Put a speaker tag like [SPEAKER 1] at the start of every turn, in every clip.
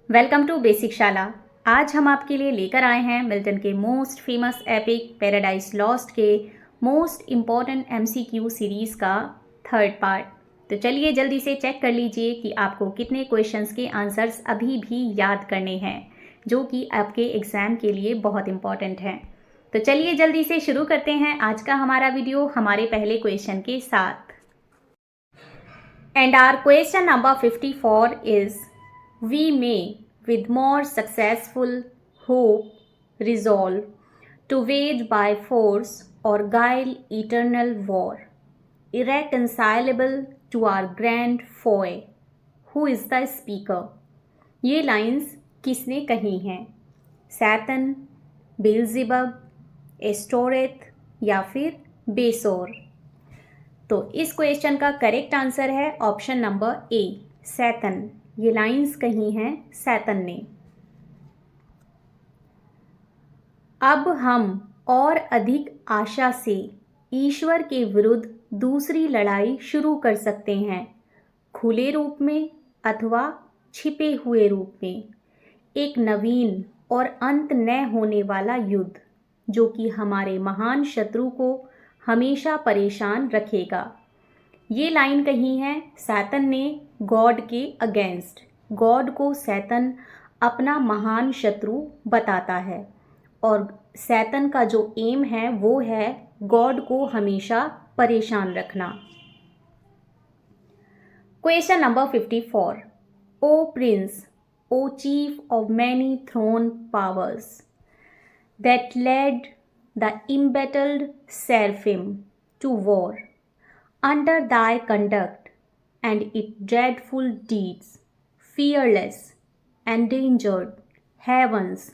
[SPEAKER 1] Welcome to basic शाला। आज हम आपके लिए लेकर आए हैं मिल्टन के most famous epic paradise lost के मोस्ट इम्पॉर्टेंट एमसीक्यू सीरीज़ का थर्ड पार्ट। तो चलिए जल्दी से चेक कर लीजिए कि आपको कितने क्वेश्चंस के आंसर्स अभी भी याद करने हैं, जो कि आपके एग्ज़ाम के लिए बहुत इम्पॉर्टेंट हैं। तो चलिए जल्दी से शुरू करते हैं आज का हमारा वीडियो हमारे पहले क्वेश्चन के साथ। And our question number 54 is we may, with more successful hope, resolve to wage by force or guile eternal war, irreconcilable to our grand foe. Who is the speaker? ये lines किसने कही हैं? Satan, बेल्ज़ेबब, एस्टोरेथ या फिर बेसोर? तो इस question का करेक्ट आंसर है ऑप्शन नंबर ए, सैतन। ये लाइंस कही हैं सैतन ने। अब हम और अधिक आशा से ईश्वर के विरुद्ध दूसरी लड़ाई शुरू कर सकते हैं, खुले रूप में अथवा छिपे हुए रूप में। एक नवीन और अंत न होने वाला युद्ध, जो कि हमारे महान शत्रु को हमेशा परेशान रखेगा। ये लाइन कही है सैतन ने गॉड के अगेंस्ट। गॉड को सैतन अपना महान शत्रु बताता है और सैतन का जो एम है वो है गॉड को हमेशा परेशान रखना। Question number 54। O prince, O chief of many throne powers that led the embattled seraphim to war under thy conduct and its dreadful deeds, fearless, endangered heaven's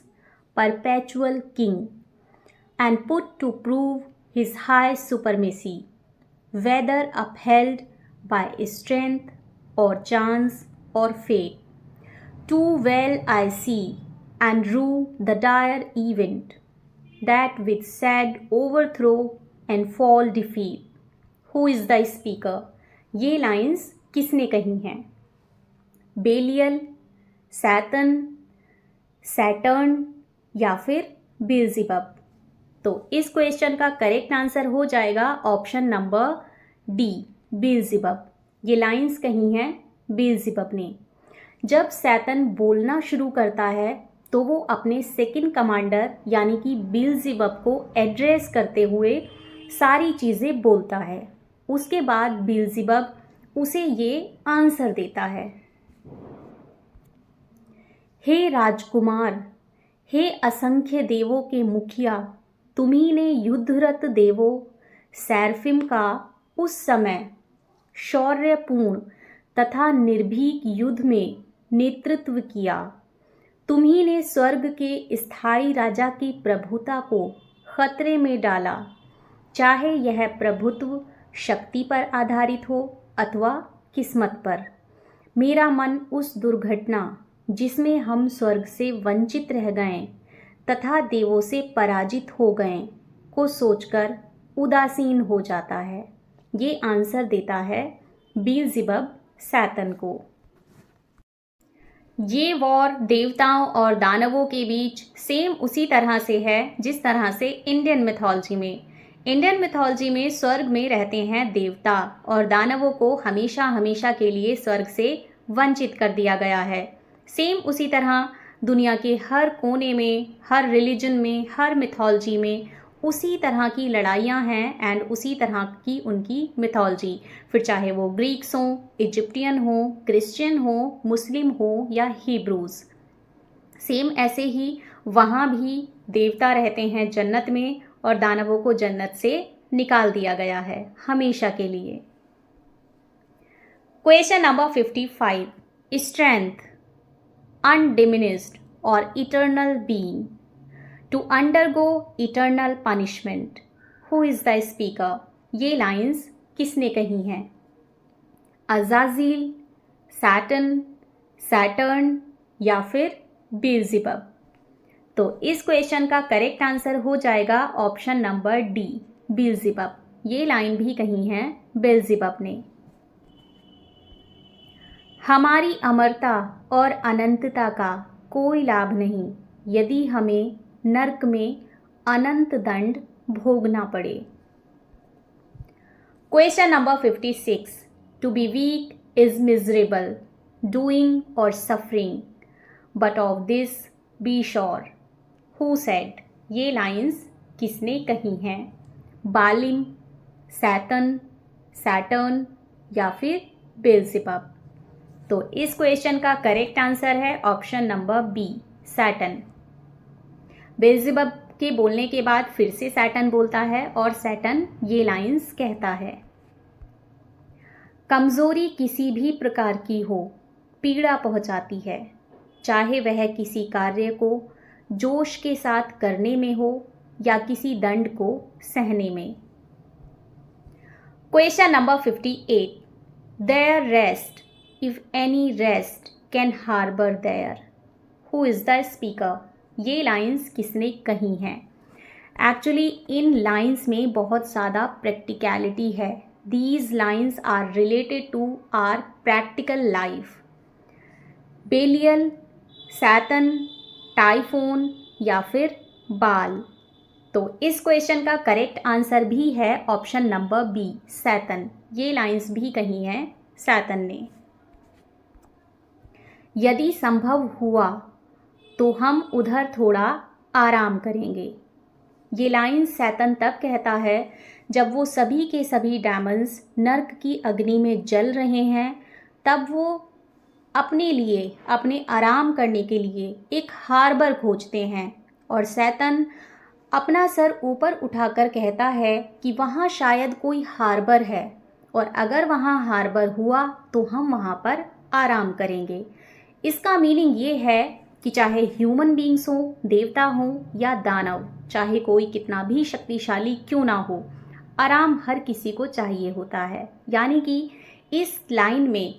[SPEAKER 1] perpetual king, and put to prove his high supremacy, whether upheld by strength or chance or fate. Too well I see and rue the dire event, that with sad overthrow and fall defeat. Who is the speaker? ये lines किसने कही हैं? बेलियल, Satan, Saturn या फिर बेल्ज़ेबब? तो इस question का correct answer हो जाएगा ऑप्शन नंबर डी, बेल्ज़ेबब। ये लाइंस कही हैं बेल्ज़ेबब ने। जब सैतन बोलना शुरू करता है तो वो अपने सेकंड कमांडर यानी कि बेल्ज़ेबब को एड्रेस करते हुए सारी चीज़ें बोलता है। उसके बाद बेल्ज़ेबब उसे ये आंसर देता है, हे राजकुमार, हे असंख्य देवों के मुखिया, तुम्ही ने युद्धरत देवों सेराफिम का उस समय शौर्यपूर्ण तथा निर्भीक युद्ध में नेतृत्व किया। तुम्ही ने स्वर्ग के स्थायी राजा की प्रभुता को खतरे में डाला, चाहे यह प्रभुत्व शक्ति पर आधारित हो अथवा किस्मत पर। मेरा मन उस दुर्घटना जिसमें हम स्वर्ग से वंचित रह गए तथा देवों से पराजित हो गए को सोचकर उदासीन हो जाता है। ये आंसर देता है बेल्ज़ेबब सैतन को। ये वॉर देवताओं और दानवों के बीच सेम उसी तरह से है जिस तरह से इंडियन मिथोलॉजी में स्वर्ग में रहते हैं देवता और दानवों को हमेशा हमेशा के लिए स्वर्ग से वंचित कर दिया गया है। सेम उसी तरह दुनिया के हर कोने में, हर रिलीजन में, हर मिथोलॉजी में उसी तरह की लड़ाइयाँ हैं एंड उसी तरह की उनकी मिथोलॉजी, फिर चाहे वो ग्रीक्स हों, इजिप्टियन हों, क्रिश्चियन हों, मुस्लिम हों या हिब्रूज। सेम ऐसे ही वहाँ भी देवता रहते हैं जन्नत में और दानवों को जन्नत से निकाल दिया गया है हमेशा के लिए। Question number 55। स्ट्रेंथ, अनडिमिनिश्ड और eternal being to undergo eternal punishment. Who is the speaker? ये लाइंस किसने कही हैं? अज़ाज़िल, सैटन, सैटर्न या फिर बेल्ज़ेबब? तो इस क्वेश्चन का करेक्ट आंसर हो जाएगा ऑप्शन नंबर डी, बेल्ज़ेबब। ये लाइन भी कही हैं बेल्ज़ेबब ने। हमारी अमरता और अनंतता का कोई लाभ नहीं यदि हमें नर्क में अनंत दंड भोगना पड़े। Question number 56। To be weak is miserable, doing or suffering, but of this be sure, who said. ये लाइंस किसने कही हैं? बालिम, सैटर्न, सैटर्न या फिर बेल्जेबब। तो इस क्वेश्चन का करेक्ट आंसर है ऑप्शन नंबर बी, सैटर्न। बेल्जेबब के बोलने के बाद फिर से सैटर्न बोलता है और सैटर्न ये लाइंस कहता है। कमजोरी किसी भी प्रकार की हो पीड़ा पहुंचाती है, चाहे वह किसी कार्य को जोश के साथ करने में हो या किसी दंड को सहने में। Question number 58। There rest if any rest can harbour there, who is the speaker. ये लाइंस किसने कही हैं? एक्चुअली इन लाइंस में बहुत ज़्यादा प्रैक्टिकलिटी है। These lines are related to our practical life. Belial, Saturn, Typhon या फिर बाल। तो इस क्वेश्चन का करेक्ट आंसर भी है ऑप्शन नंबर बी, सैटर्न। ये लाइंस भी कही हैं सैटर्न ने। यदि संभव हुआ तो हम उधर थोड़ा आराम करेंगे। ये लाइन सैटर्न तब कहता है जब वो सभी के सभी डायमंड्स नर्क की अग्नि में जल रहे हैं, तब वो अपने लिए, अपने आराम करने के लिए एक हार्बर खोजते हैं और सैटर्न अपना सर ऊपर उठाकर कहता है कि वहाँ शायद कोई हार्बर है और अगर वहाँ हार्बर हुआ तो हम वहाँ पर आराम करेंगे। इसका मीनिंग ये है कि चाहे ह्यूमन बीइंग्स हो, देवता हो या दानव, चाहे कोई कितना भी शक्तिशाली क्यों ना हो, आराम हर किसी को चाहिए होता है। यानी कि इस लाइन में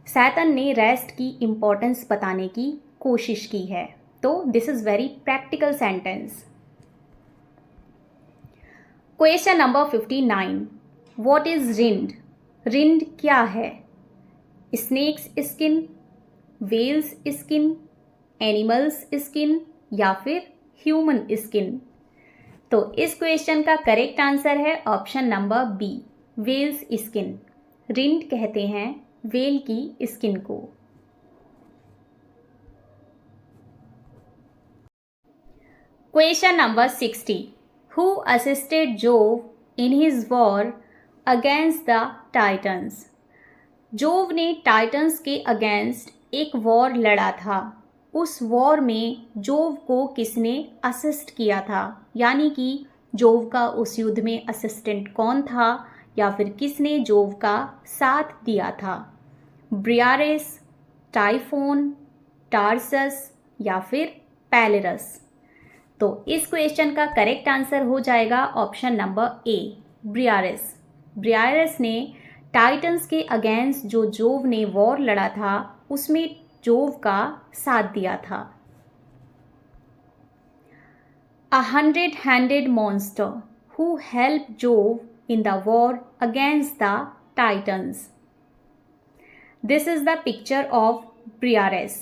[SPEAKER 1] सैटर्न ने रेस्ट की इम्पोर्टेंस बताने की कोशिश की है। तो this is very practical sentence. Question number 59। What is rind? Rind क्या है? Snakes skin, whales skin, animals skin या फिर ह्यूमन स्किन। तो इस क्वेश्चन का करेक्ट आंसर है option number B, whales skin. Rind कहते हैं वेल की स्किन को। Question number 60। Who assisted Jove in his war against the Titans? Jove ने टाइटन्स के अगेंस्ट एक वॉर लड़ा था। उस वॉर में जोव को किसने असिस्ट किया था? यानी कि जोव का उस युद्ध में असिस्टेंट कौन था या फिर किसने जोव का साथ दिया था? ब्रियारेस, टाइफोन, टार्सस या फिर पैलेरस। तो इस क्वेश्चन का करेक्ट आंसर हो जाएगा ऑप्शन नंबर ए, ब्रियारेस। ब्रियारेस ने टाइटन्स के अगेंस्ट जो जोव ने वॉर लड़ा था उसमें जोव का साथ दिया था। A 100-handed monster who helped Jove in the war against the Titans. This is the picture of Briareus,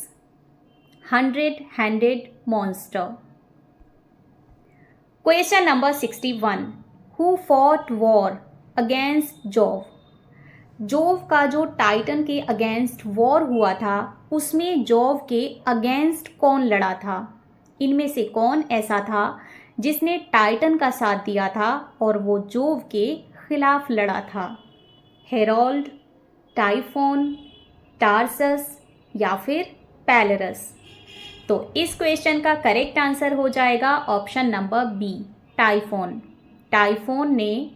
[SPEAKER 1] 100-handed monster. Question number 61. Who fought war against Jove? Jove का जो टाइटन के अगेंस्ट वॉर हुआ था उसमें Jove के against कौन लड़ा था? इनमें से कौन ऐसा था जिसने टाइटन का साथ दिया था और वो जोव के खिलाफ लड़ा था? हेरोल्ड, टाइफोन, टार्सस या फिर पैलेरस। तो इस क्वेश्चन का करेक्ट आंसर हो जाएगा option number B, Typhon. Typhon ने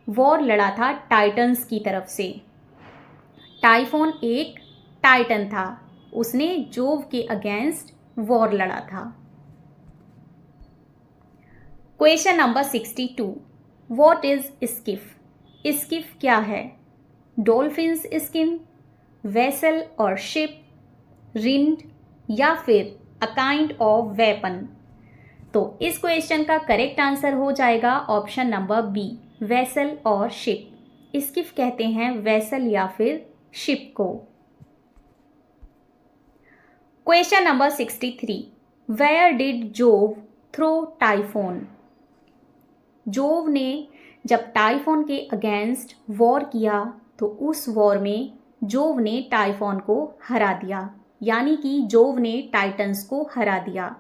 [SPEAKER 1] वॉर लड़ा था टाइटन्स की तरफ से। टाइफोन एक टाइटन था, उसने जोव के अगेंस्ट वॉर लड़ा था। Question number 62। What is Schiff? Schiff क्या है? डॉल्फिन्स स्किन, वेसल और शिप, रिंड या फिर अ काइंड ऑफ वेपन। तो इस क्वेश्चन का करेक्ट आंसर हो जाएगा ऑप्शन नंबर बी, वेसल और शिप। स्किफ कहते हैं वेसल या फिर शिप को। Question number 63, where did Jove throw Typhon? Jove ने जब टाइफोन के अगेंस्ट वॉर किया तो उस वॉर में जोव ने टाइफोन को हरा दिया, यानी कि जोव ने टाइटन्स को हरा दिया।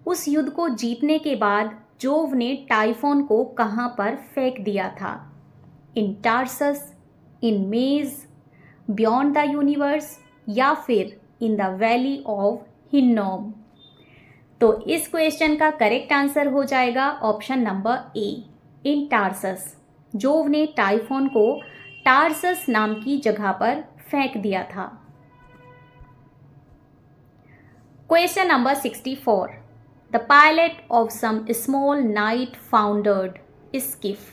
[SPEAKER 1] उस युद्ध को जीतने के बाद जोव ने टाइफोन को कहाँ पर फेंक दिया था? इन टार्सस, इन मेज, बियॉन्ड द यूनिवर्स, या फिर in the valley of Hinnom? तो इस क्वेश्चन का करेक्ट आंसर हो जाएगा option number A, in Tarsus. Jove ने टाइफोन को टार्सस नाम की जगह पर फेंक दिया था। Question number 64, the pilot of some small night foundered skiff,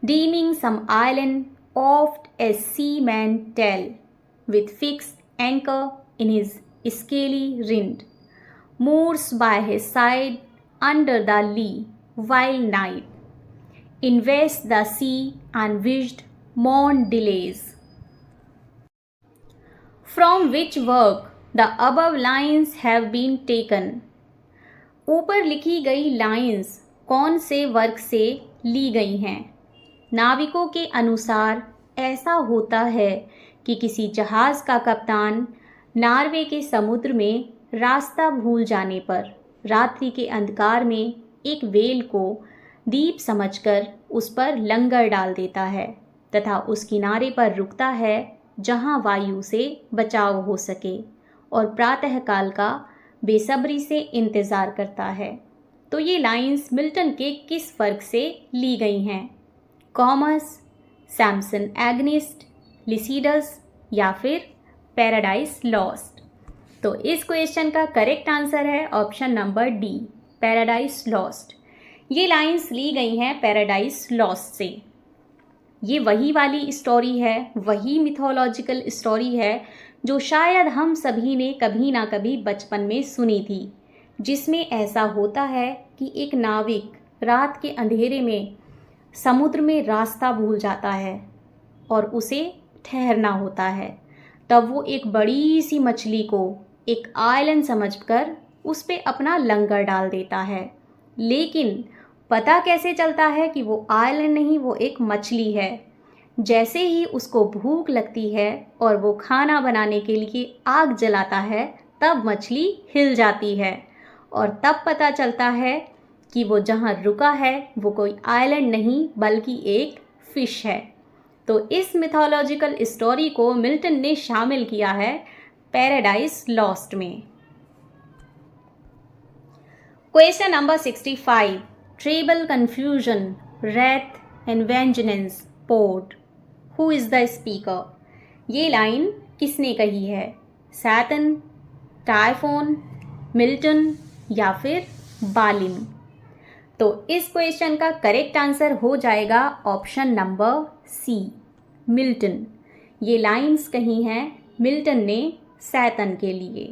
[SPEAKER 1] deeming some island oft as seamen tell, with fixed anchor in his scaly rind, moors by his side under the lee, while night invests the sea and wished morn delays. From which work the above lines have been taken? ऊपर लिखी गई lines कौन से work से ली गई हैं? नाविकों के अनुसार ऐसा होता है कि किसी जहाज़ का कप्तान नॉर्वे के समुद्र में रास्ता भूल जाने पर रात्रि के अंधकार में एक व्हेल को द्वीप समझकर उस पर लंगर डाल देता है तथा उस किनारे पर रुकता है जहां वायु से बचाव हो सके और प्रातःकाल का बेसब्री से इंतज़ार करता है। तो ये लाइंस मिल्टन के किस वर्क से ली गई हैं? कॉमर्स, सैमसन एग्निस्ट, लिसिडस, या फिर पैराडाइज लॉस्ट? तो इस क्वेश्चन का करेक्ट आंसर है option number D, paradise lost. ये लाइंस ली गई हैं पैराडाइज लॉस्ट से। ये वही वाली स्टोरी है, वही मिथोलॉजिकल स्टोरी है जो शायद हम सभी ने कभी ना कभी बचपन में सुनी थी, जिसमें ऐसा होता है कि एक नाविक रात के अंधेरे में समुद्र में रास्ता भूल जाता है और उसे ठहरना होता है। तब वो एक बड़ी सी मछली को एक आइलैंड समझकर उस पे अपना लंगर डाल देता है, लेकिन पता कैसे चलता है कि वो आइलैंड नहीं, वो एक मछली है। जैसे ही उसको भूख लगती है और वो खाना बनाने के लिए आग जलाता है, तब मछली हिल जाती है और तब पता चलता है कि वो जहाँ रुका है वो कोई आइलैंड नहीं बल्कि एक फिश है। तो इस मिथोलॉजिकल स्टोरी को मिल्टन ने शामिल किया है पैराडाइज लॉस्ट में। Question number 65, treble confusion, wrath and vengeance pour, who is the speaker? ये लाइन किसने कही है? सैटन, टाइफोन, मिल्टन, या फिर बालिन? तो इस क्वेश्चन का करेक्ट आंसर हो जाएगा ऑप्शन नंबर सी, मिल्टन। ये लाइंस कही हैं मिल्टन ने सैटन के लिए।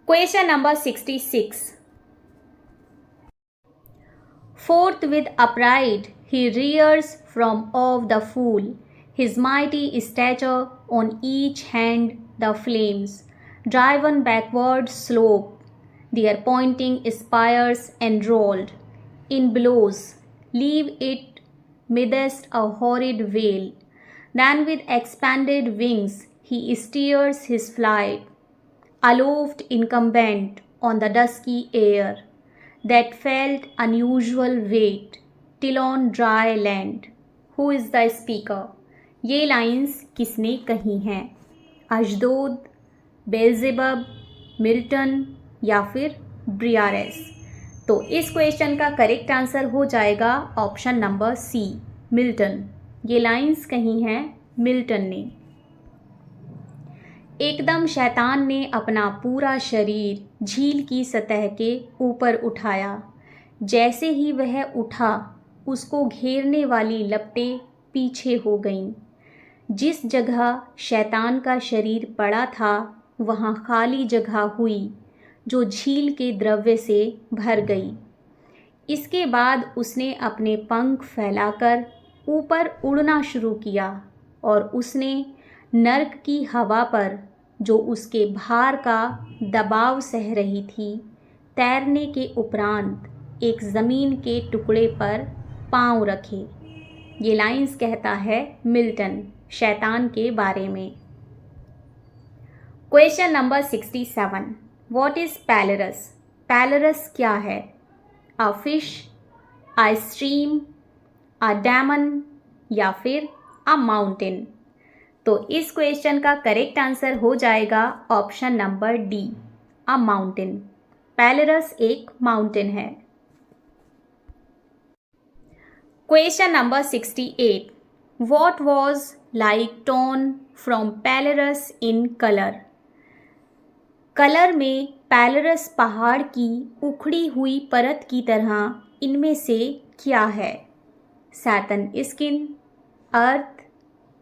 [SPEAKER 1] Question number 66, forthwith upright he rears from off the fool, his mighty stature on each hand the flames, driven backward slope, their pointing spires enrolled in billows, leave it midst a horrid veil. Then with expanded wings he steers his flight, aloft incumbent on the dusky air, that felt unusual weight, till on dry land. Who is the speaker? ये lines किसने कही हैं? अशदोद, बेल्जेबब, Milton, या फिर ब्रियारेस? तो इस question का correct answer हो जाएगा ऑप्शन नंबर सी, मिल्टन। ये लाइंस कही हैं मिल्टन ने। एकदम शैतान ने अपना पूरा शरीर झील की सतह के ऊपर उठाया। जैसे ही वह उठा, उसको घेरने वाली लपटें पीछे हो गईं। जिस जगह शैतान का शरीर पड़ा था वहाँ खाली जगह हुई जो झील के द्रव्य से भर गई। इसके बाद उसने अपने पंख फैलाकर ऊपर उड़ना शुरू किया और उसने नर्क की हवा पर जो उसके भार का दबाव सह रही थी, तैरने के उपरांत एक ज़मीन के टुकड़े पर पाँव रखे। ये लाइंस कहता है मिल्टन शैतान के बारे में। Question number 67, what is Pelorus? Pelorus क्या है? A fish, a stream, a demon या फिर अ माउंटेन? तो इस क्वेश्चन का करेक्ट आंसर हो जाएगा option number D, a mountain. Pelorus एक माउंटेन है। Question number 68, what was like tone from Pelorus in colour? Colour में पैलरस पहाड़ की उखड़ी हुई परत की तरह इनमें से क्या है? सैटर्न स्किन, अर्थ,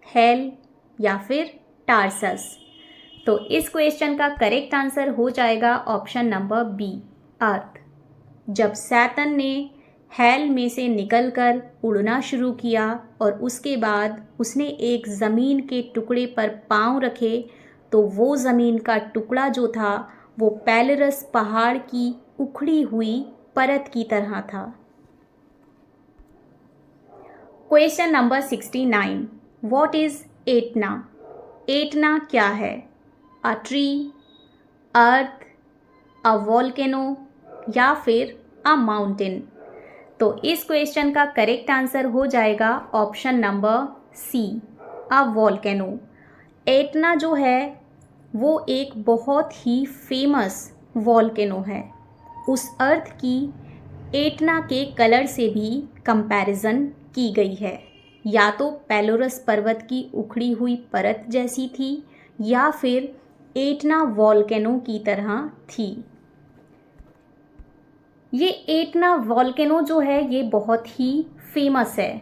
[SPEAKER 1] हेल या फिर टार्सस? तो इस क्वेश्चन का करेक्ट आंसर हो जाएगा ऑप्शन नंबर बी, अर्थ। जब सैटर्न ने हेल में से निकलकर उड़ना शुरू किया और उसके बाद उसने एक ज़मीन के टुकड़े पर पाँव रखे, तो वो ज़मीन का टुकड़ा जो था वो पैलरस पहाड़ की उखड़ी हुई परत की तरह था। Question number 69, what is Etna? Etna क्या है? A tree, earth, a volcano या फिर अ माउंटेन? तो इस क्वेश्चन का करेक्ट आंसर हो जाएगा ऑप्शन नंबर सी, अ वॉल्केनो। एटना जो है वो एक बहुत ही फेमस वॉल्केनो है। उस अर्थ की एटना के कलर से भी कंपैरिजन की गई है। या तो पैलोरस पर्वत की उखड़ी हुई परत जैसी थी या फिर एटना वॉल्केनो की तरह थी। ये एटना वॉल्केनो जो है ये बहुत ही फेमस है।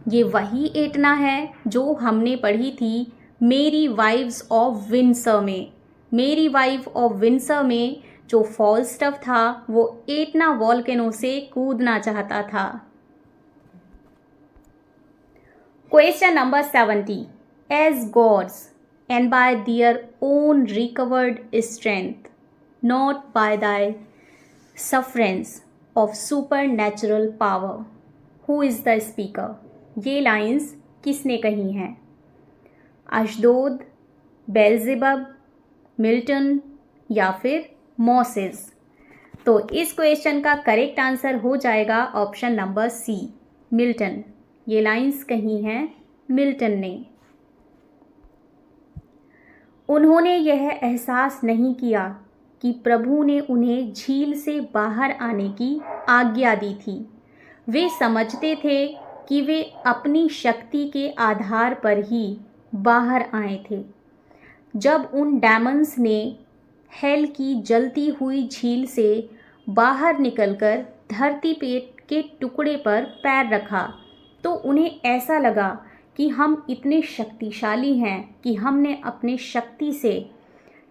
[SPEAKER 1] ये वही एटना है जो हमने पढ़ी थी मेरी वाइव्स ऑफ विंडसर में। मेरी वाइफ ऑफ विंडसर में जो फॉल स्टफ था वो एटना वॉल्केनो से कूदना चाहता था। Question number 70, as gods and by their own recovered strength, not by thy sufferance of supernatural power, who is the speaker? ये लाइंस किसने कही हैं? अशदोद, बेल्ज़ेबब, मिल्टन या फिर मोसेस? तो इस क्वेश्चन का करेक्ट आंसर हो जाएगा ऑप्शन नंबर सी, मिल्टन। ये लाइंस कही हैं मिल्टन ने। उन्होंने यह एहसास नहीं किया कि प्रभु ने उन्हें झील से बाहर आने की आज्ञा दी थी। वे समझते थे कि वे अपनी शक्ति के आधार पर ही बाहर आए थे। जब उन डैमन्स ने हेल की जलती हुई झील से बाहर निकलकर धरती पेट के टुकड़े पर पैर रखा, तो उन्हें ऐसा लगा कि हम इतने शक्तिशाली हैं कि हमने अपने शक्ति से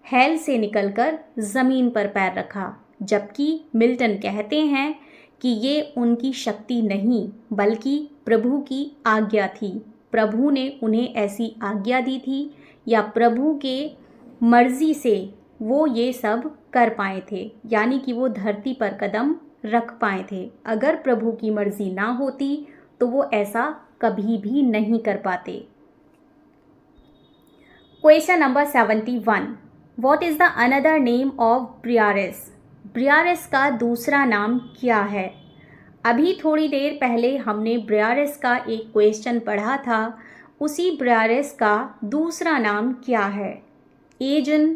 [SPEAKER 1] हेल से निकलकर ज़मीन पर पैर रखा। जबकि मिल्टन कहते हैं कि ये उनकी शक्ति नहीं बल्कि प्रभु की आज्ञा थी। प्रभु ने उन्हें ऐसी आज्ञा दी थी या प्रभु के मर्जी से वो ये सब कर पाए थे, यानी कि वो धरती पर कदम रख पाए थे। अगर प्रभु की मर्जी ना होती तो वो ऐसा कभी भी नहीं कर पाते। Question number 71, what is the another name of Briareus? Briareus का दूसरा नाम क्या है? अभी थोड़ी देर पहले हमने ब्रियारेस का एक क्वेश्चन पढ़ा था। उसी ब्रियारेस का दूसरा नाम क्या है? एजन,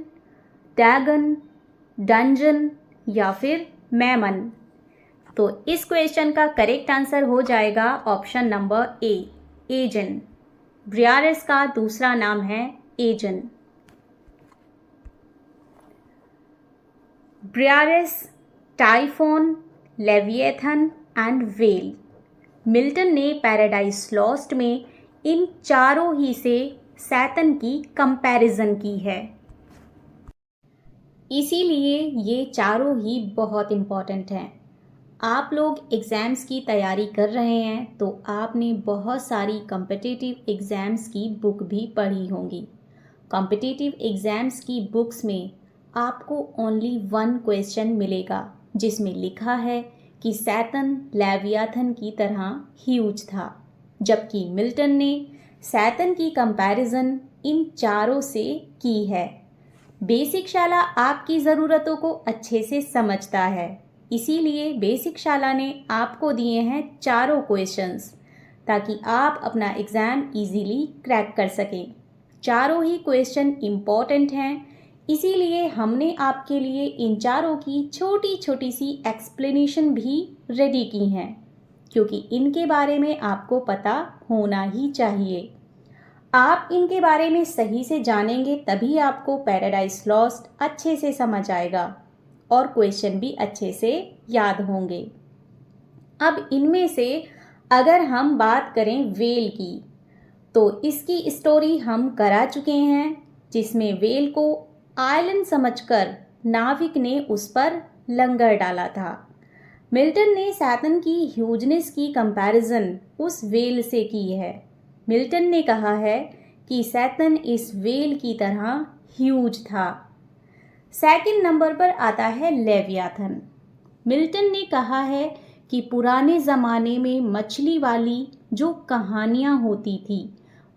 [SPEAKER 1] डैगन, डंजन या फिर मैमन? तो इस क्वेश्चन का करेक्ट आंसर हो जाएगा ऑप्शन नंबर ए, एजन। ब्रियारेस का दूसरा नाम है Aegaeon. Briareus, Typhon, Leviathan and whale. Milton ने पैराडाइज लॉस्ट में इन चारों ही से सैटर्न की कंपैरिजन की है। इसीलिए ये चारों ही बहुत इम्पॉर्टेंट हैं। आप लोग एग्ज़ाम्स की तैयारी कर रहे हैं तो आपने बहुत सारी कॉम्पिटिटिव एग्ज़ाम्स की बुक भी पढ़ी होंगी। कॉम्पिटिटिव एग्ज़ाम्स की बुक्स में आपको ओनली वन क्वेश्चन मिलेगा जिसमें लिखा है कि सैतन लेवियाथन की तरह ह्यूज था, जबकि मिल्टन ने सैतन की कंपैरिजन इन चारों से की है। बेसिक शाला आपकी ज़रूरतों को अच्छे से समझता है, इसीलिए बेसिक शाला ने आपको दिए हैं चारों क्वेश्चंस ताकि आप अपना एग्ज़ाम इजीली क्रैक कर सकें। चारों ही क्वेश्चन इम्पॉर्टेंट हैं, इसीलिए हमने आपके लिए इन चारों की छोटी छोटी सी एक्सप्लेनेशन भी रेडी की हैं, क्योंकि इनके बारे में आपको पता होना ही चाहिए। आप इनके बारे में सही से जानेंगे तभी आपको पैराडाइज लॉस्ट अच्छे से समझ आएगा और क्वेश्चन भी अच्छे से याद होंगे। अब इनमें से अगर हम बात करें वेल की, तो इसकी स्टोरी हम करा चुके हैं, जिसमें वेल को आइलैंड समझकर नाविक ने उस पर लंगर डाला था। मिल्टन ने सैतन की ह्यूजनेस की कंपैरिजन उस वेल से की है। मिल्टन ने कहा है कि सैतन इस वेल की तरह ह्यूज था। सेकंड नंबर पर आता है लेवियाथन। मिल्टन ने कहा है कि पुराने ज़माने में मछली वाली जो कहानियाँ होती थी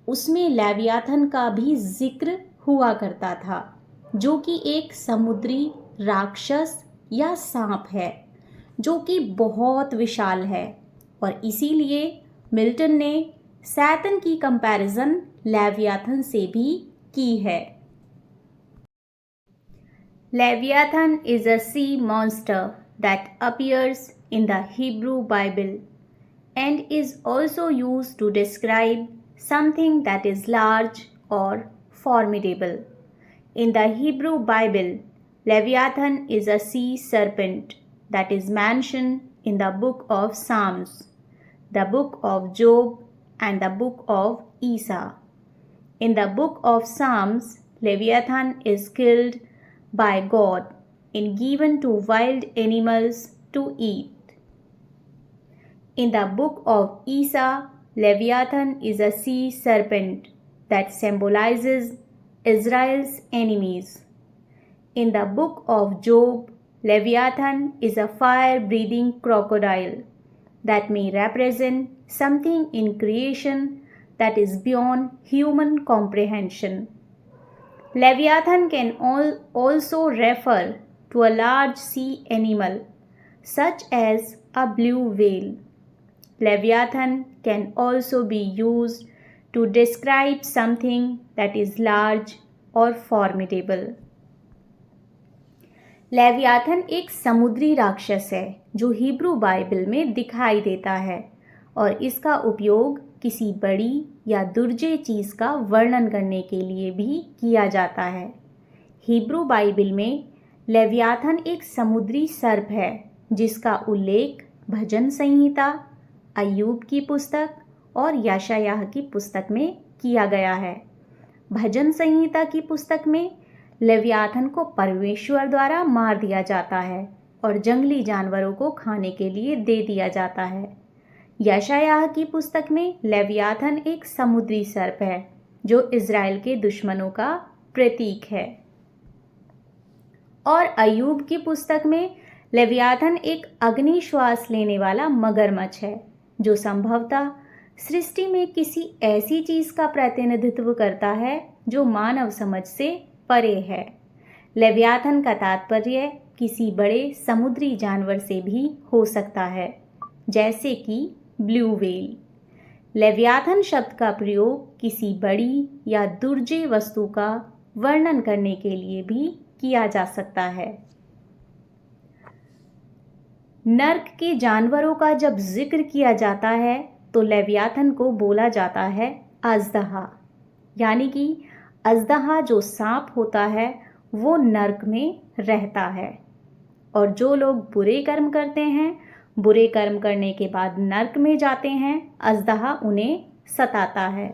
[SPEAKER 1] उसमें लेवियाथन का भी जिक्र हुआ करता था, जो कि एक समुद्री राक्षस या सांप है जो कि बहुत विशाल है, और इसीलिए मिल्टन ने सैतन की कंपैरिजन लेवियाथन से भी की है। Leviathan is a sea monster that appears in the Hebrew Bible and is also used to describe something that is large or formidable. In the Hebrew Bible, Leviathan is a sea serpent that is mentioned in the book of Psalms, the book of Job, and the book of Esau. In the book of Psalms, Leviathan is killed by God and given to wild animals to eat. In the book of Esau, Leviathan is a sea serpent that symbolizes Israel's enemies. In the book of Job, Leviathan is a fire-breathing crocodile that may represent something in creation that is beyond human comprehension. Leviathan can also refer to a large sea animal, such as a blue whale. Leviathan can also be used to describe something that is large or formidable. Leviathan एक समुद्री राक्षस है जो Hebrew Bible में दिखाई देता है, और इसका उपयोग किसी बड़ी या दुर्जय चीज़ का वर्णन करने के लिए भी किया जाता है। हिब्रू बाइबल में लेवियाथन एक समुद्री सर्प है जिसका उल्लेख भजन संहिता, अय्यूब की पुस्तक और यशायाह की पुस्तक में किया गया है। भजन संहिता की पुस्तक में लेवियाथन को परमेश्वर द्वारा मार दिया जाता है और जंगली जानवरों को खाने के लिए दे दिया जाता है। यशायाह की पुस्तक में लेवियाथन एक समुद्री सर्प है जो इज़राइल के दुश्मनों का प्रतीक है। और अय्यूब की पुस्तक में लेवियाथन एक अग्नि श्वास लेने वाला मगरमच्छ है जो संभवतः सृष्टि में किसी ऐसी चीज़ का प्रतिनिधित्व करता है जो मानव समझ से परे है। लेवियाथन का तात्पर्य किसी बड़े समुद्री जानवर से भी हो सकता है, जैसे कि ब्लू व्हेल। लेवियाथन शब्द का प्रयोग किसी बड़ी या दुर्जय वस्तु का वर्णन करने के लिए भी किया जा सकता है। नर्क के जानवरों का जब जिक्र किया जाता है तो लेवियाथन को बोला जाता है अजदहा, यानी कि अजदहा जो सांप होता है वो नर्क में रहता है, और जो लोग बुरे कर्म करते हैं, बुरे कर्म करने के बाद नर्क में जाते हैं, अजदहा उन्हें सताता है।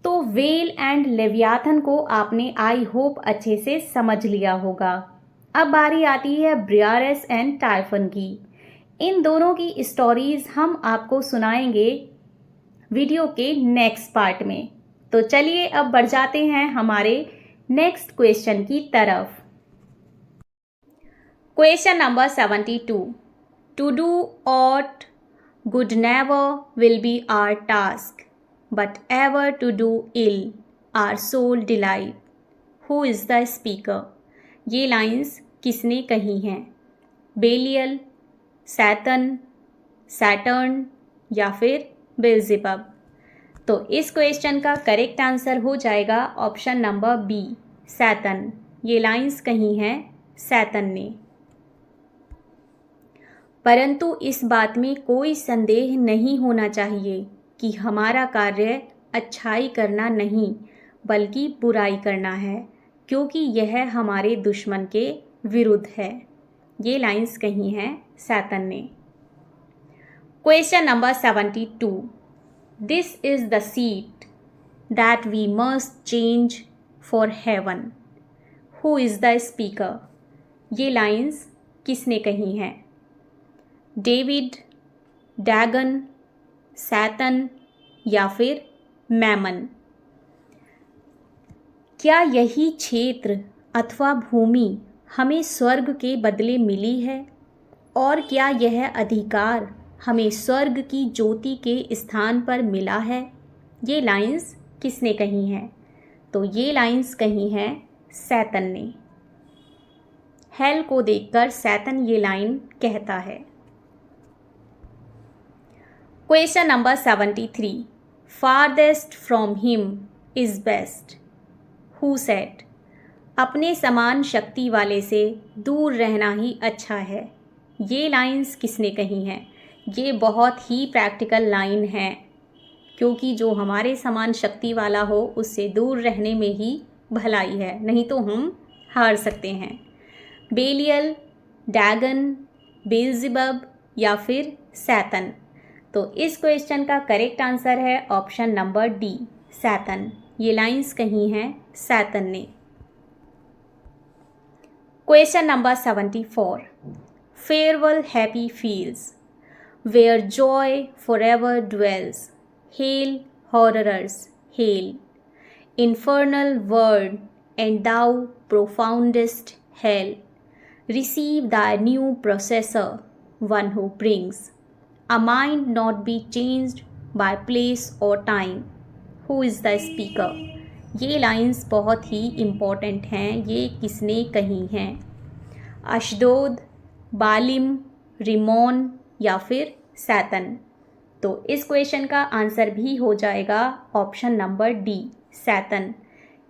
[SPEAKER 1] तो वेल एंड लेवियाथन को आपने आई होप अच्छे से समझ लिया होगा। अब बारी आती है ब्रियारेस एंड टाइफन की। इन दोनों की स्टोरीज हम आपको सुनाएंगे वीडियो के नेक्स्ट पार्ट में। तो चलिए अब बढ़ जाते हैं हमारे नेक्स्ट क्वेश्चन की तरफ। Question number 72। To do aught good never will be our task, but ever to do ill our sole delight. Who is the speaker? ये लाइंस किसने कही हैं? बेलियल, सैतन, सैटर्न या फिर बेल्ज़ेबब? तो इस क्वेश्चन का करेक्ट आंसर हो जाएगा ऑप्शन नंबर बी, सैतन। ये लाइंस कही हैं सैतन ने। परंतु इस बात में कोई संदेह नहीं होना चाहिए कि हमारा कार्य अच्छाई करना नहीं बल्कि बुराई करना है, क्योंकि यह हमारे दुश्मन के विरुद्ध है। ये लाइंस कही हैं सैतन ने। Question number 72। This is the seat that we must change for heaven. Who is the speaker? ये लाइंस किसने कही हैं? डेविड, डैगन, सैतन या फिर मैमन? क्या यही क्षेत्र अथवा भूमि हमें स्वर्ग के बदले मिली है? और क्या यह अधिकार हमें स्वर्ग की ज्योति के स्थान पर मिला है? ये लाइंस किसने कही हैं? तो ये लाइंस कही हैं सैतन ने। हेल को देखकर सैतन ये लाइन कहता है। Question number 73। Farthest from him is best. Who said? अपने समान शक्ति वाले से दूर रहना ही अच्छा है। ये लाइंस किसने कही हैं? ये बहुत ही प्रैक्टिकल लाइन है, क्योंकि जो हमारे समान शक्ति वाला हो उससे दूर रहने में ही भलाई है, नहीं तो हम हार सकते हैं। बेलियल, डैगन, बेल्ज़ेबब या फिर सैतन? तो इस क्वेश्चन का करेक्ट आंसर है ऑप्शन नंबर डी, सैतन। ये लाइंस कही हैं सैतन ने। Question number 74। Farewell happy fields where joy forever dwells. Hail horrors hail. Infernal world and thou profoundest hell. Receive the new possessor one who brings a mind not be changed by place or time. Who is the speaker? ये lines बहुत ही important हैं। ये किसने कही हैं? अशदोद, बालिम, रिमोन या फिर Satan? तो इस क्वेश्चन का आंसर भी हो जाएगा ऑप्शन नंबर डी, सैतन।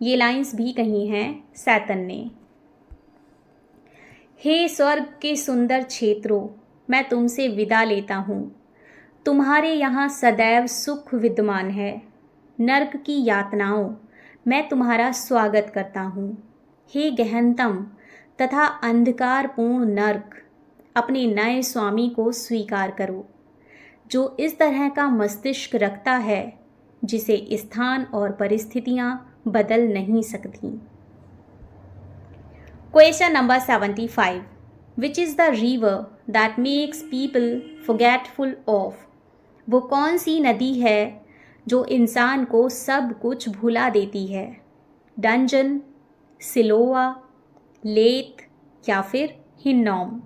[SPEAKER 1] ये लाइंस भी कही हैं सैतन ने। हे स्वर्ग के सुंदर क्षेत्रों, मैं तुमसे विदा लेता हूँ। तुम्हारे यहाँ सदैव सुख विद्यमान है। नर्क की यातनाओं, मैं तुम्हारा स्वागत करता हूँ। हे गहनतम तथा अंधकारपूर्ण नर्क, अपने नए स्वामी को स्वीकार करो, जो इस तरह का मस्तिष्क रखता है जिसे स्थान और परिस्थितियाँ बदल नहीं सकती। Question number 75। Which is the river that makes people forgetful of? वो कौन सी नदी है जो इंसान को सब कुछ भुला देती है? डंजन, सिलोआ, लेथ या फिर हिन्नोम?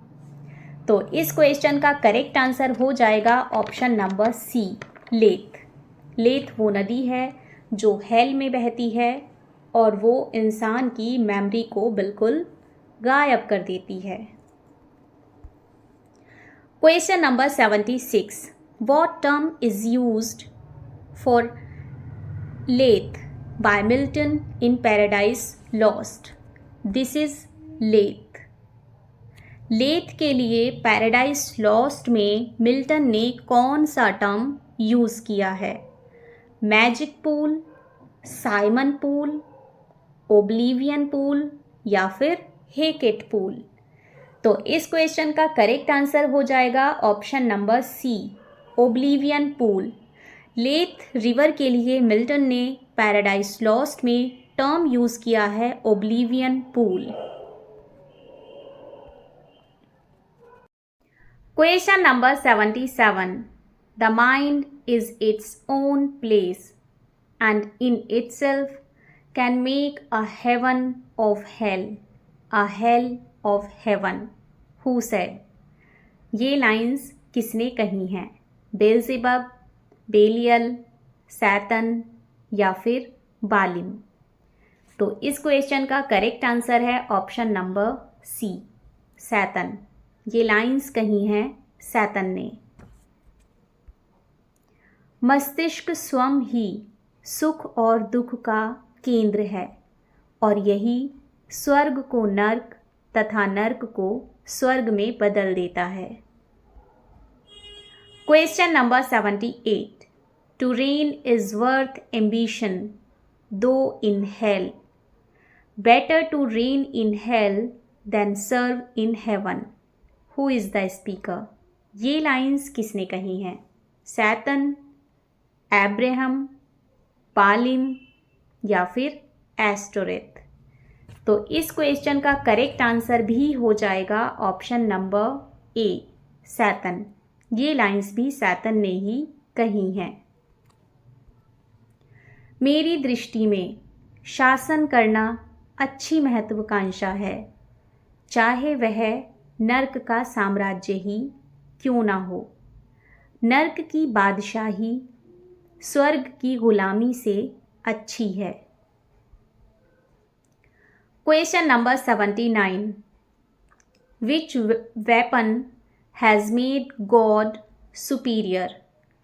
[SPEAKER 1] तो इस क्वेश्चन का करेक्ट आंसर हो जाएगा option number C, Lethe. Lethe वो नदी है जो हेल में बहती है और वो इंसान की मेमोरी को बिल्कुल गायब कर देती है। Question number 76। What term is used for Lethe by Milton in Paradise Lost? This is Lethe. Lethe के लिए पैराडाइज लॉस्ट में मिल्टन ने कौन सा टर्म यूज़ किया है? Magic pool, Simon pool, oblivion pool या फिर हेकेट पूल? तो इस क्वेश्चन का करेक्ट आंसर हो जाएगा option number C, oblivion pool. Lethe river के लिए मिल्टन ने पैराडाइज लॉस्ट में टर्म यूज़ किया है oblivion pool. Question number 77। The mind is its own place and in itself can make a heaven of hell, a hell of heaven. Who said? ये lines किसने कही हैं? बेल्ज़ेबब, बेलियल, Satan या फिर बालिम? तो इस क्वेश्चन का करेक्ट आंसर है ऑप्शन नंबर सी, सैतन। ये लाइंस कही हैं सैतन ने। मस्तिष्क स्वयं ही सुख और दुख का केंद्र है और यही स्वर्ग को नर्क तथा नर्क को स्वर्ग में बदल देता है। Question number 78। To reign is worth ambition though in hell, better to reign in hell than serve in heaven. Who is the speaker? ये लाइंस किसने कही हैं? सैतन, एब्राहम, बालिम या फिर एस्टोरेथ? तो इस क्वेश्चन का करेक्ट आंसर भी हो जाएगा ऑप्शन नंबर ए, सैतन। ये लाइंस भी सैतन ने ही कही हैं। मेरी दृष्टि में शासन करना अच्छी महत्वाकांक्षा है, चाहे वह नर्क का साम्राज्य ही क्यों ना हो। नर्क की बादशाही स्वर्ग की गुलामी से अच्छी है। Question number 79। Which weapon has made God superior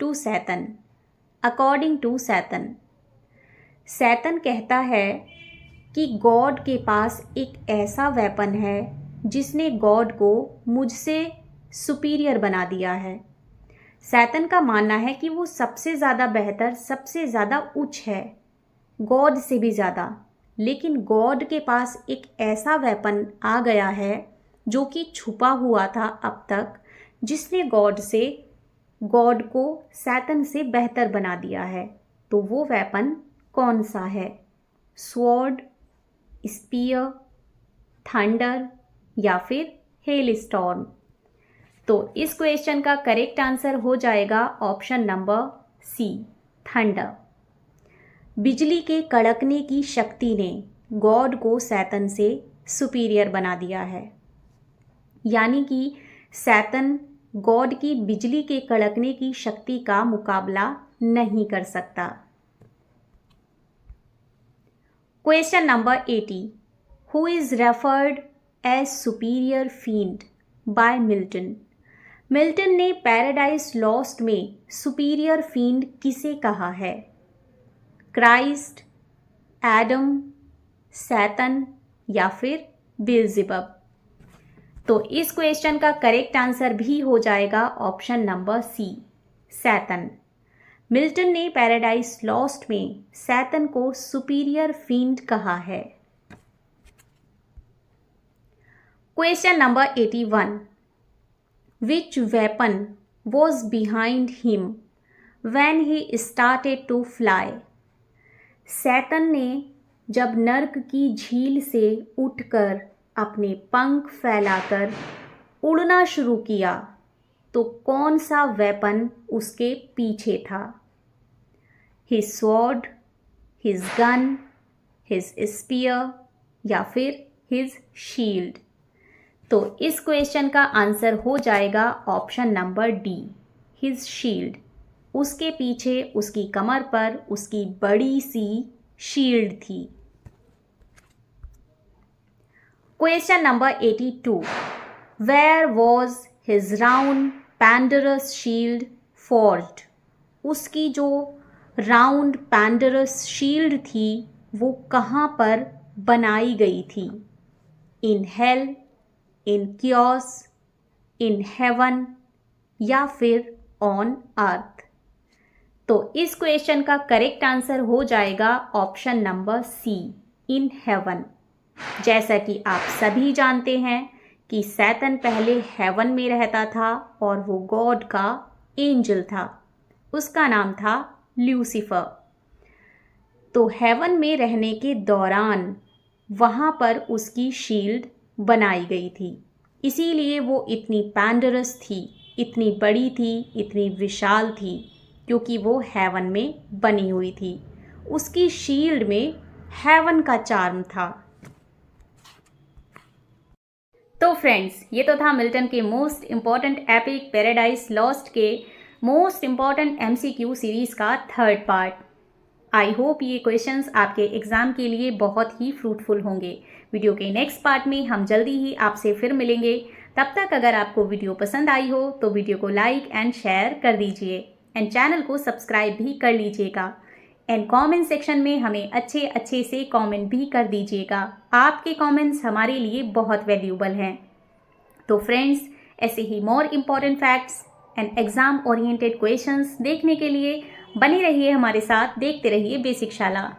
[SPEAKER 1] to Satan according to Satan? Satan कहता है कि गॉड के पास एक ऐसा वेपन है जिसने गॉड को मुझसे सुपीरियर बना दिया है। सैतन का मानना है कि वो सबसे ज़्यादा बेहतर, सबसे ज़्यादा उच्च है, गॉड से भी ज़्यादा। लेकिन गॉड के पास एक ऐसा वेपन आ गया है जो कि छुपा हुआ था अब तक, जिसने गॉड को सैतन से बेहतर बना दिया है। तो वो वेपन कौन सा है? स्वॉर्ड, स्पीयर, थंडर या फिर हेल स्टॉर्म? तो इस क्वेश्चन का करेक्ट आंसर हो जाएगा ऑप्शन नंबर सी, थंडर। बिजली के कड़कने की शक्ति ने गॉड को सैतन से सुपीरियर बना दिया है, यानी कि सैतन गॉड की बिजली के कड़कने की शक्ति का मुकाबला नहीं कर सकता। Question number 80। Who is referred as superior field by Milton? Milton ने पैराडाइज लॉस्ट में सुपीरियर फील्ड किसे कहा है? क्राइस्ट, एडम, सैतन या फिर बेल्ज़ेबब? तो इस क्वेश्चन का करेक्ट आंसर भी हो जाएगा ऑप्शन नंबर सी, सैतन। मिल्टन ने पैराडाइज लॉस्ट में सैतन को सुपीरियर फील्ड कहा है। Question number 81। Which weapon was behind him when he started to fly? Satan ने जब नर्क की झील से उठकर अपने पंख फैलाकर उड़ना शुरू किया तो कौन सा वेपन उसके पीछे था? His sword, his gun, his spear या फिर his shield? तो इस क्वेश्चन का आंसर हो जाएगा option number D, his shield. उसके पीछे उसकी कमर पर उसकी बड़ी सी शील्ड थी। Question number 82। Where was his round ponderous shield forged? उसकी जो राउंड पैंडरस शील्ड थी वो कहाँ पर बनाई गई थी? In hell, in chaos, in heaven या फिर ऑन अर्थ? तो इस क्वेश्चन का करेक्ट आंसर हो जाएगा option number C, in heaven. जैसा कि आप सभी जानते हैं कि सैतन पहले हेवन में रहता था और वो गॉड का एंजल था, उसका नाम था ल्यूसीफर। तो हेवन में रहने के दौरान वहाँ पर उसकी शील्ड बनाई गई थी, इसीलिए वो इतनी पैंडरस थी, इतनी बड़ी थी, इतनी विशाल थी, क्योंकि वो हेवन में बनी हुई थी। उसकी शील्ड में हेवन का चार्म था। तो फ्रेंड्स, ये तो था मिल्टन के most important epic paradise lost के मोस्ट इम्पॉर्टेंट MCQ सीरीज का थर्ड पार्ट। आई होप ये क्वेश्चंस आपके एग्जाम के लिए बहुत ही फ्रूटफुल होंगे। वीडियो के नेक्स्ट पार्ट में हम जल्दी ही आपसे फिर मिलेंगे। तब तक अगर आपको वीडियो पसंद आई हो तो वीडियो को लाइक एंड शेयर कर दीजिए एंड चैनल को सब्सक्राइब भी कर लीजिएगा एंड कमेंट सेक्शन में हमें अच्छे अच्छे से कमेंट भी कर दीजिएगा। आपके कमेंट्स हमारे लिए बहुत वैल्यूबल हैं। तो फ्रेंड्स, ऐसे ही more important facts and exam oriented questions देखने के लिए बने रहिए हमारे साथ, देखते रहिए बेसिक शाला।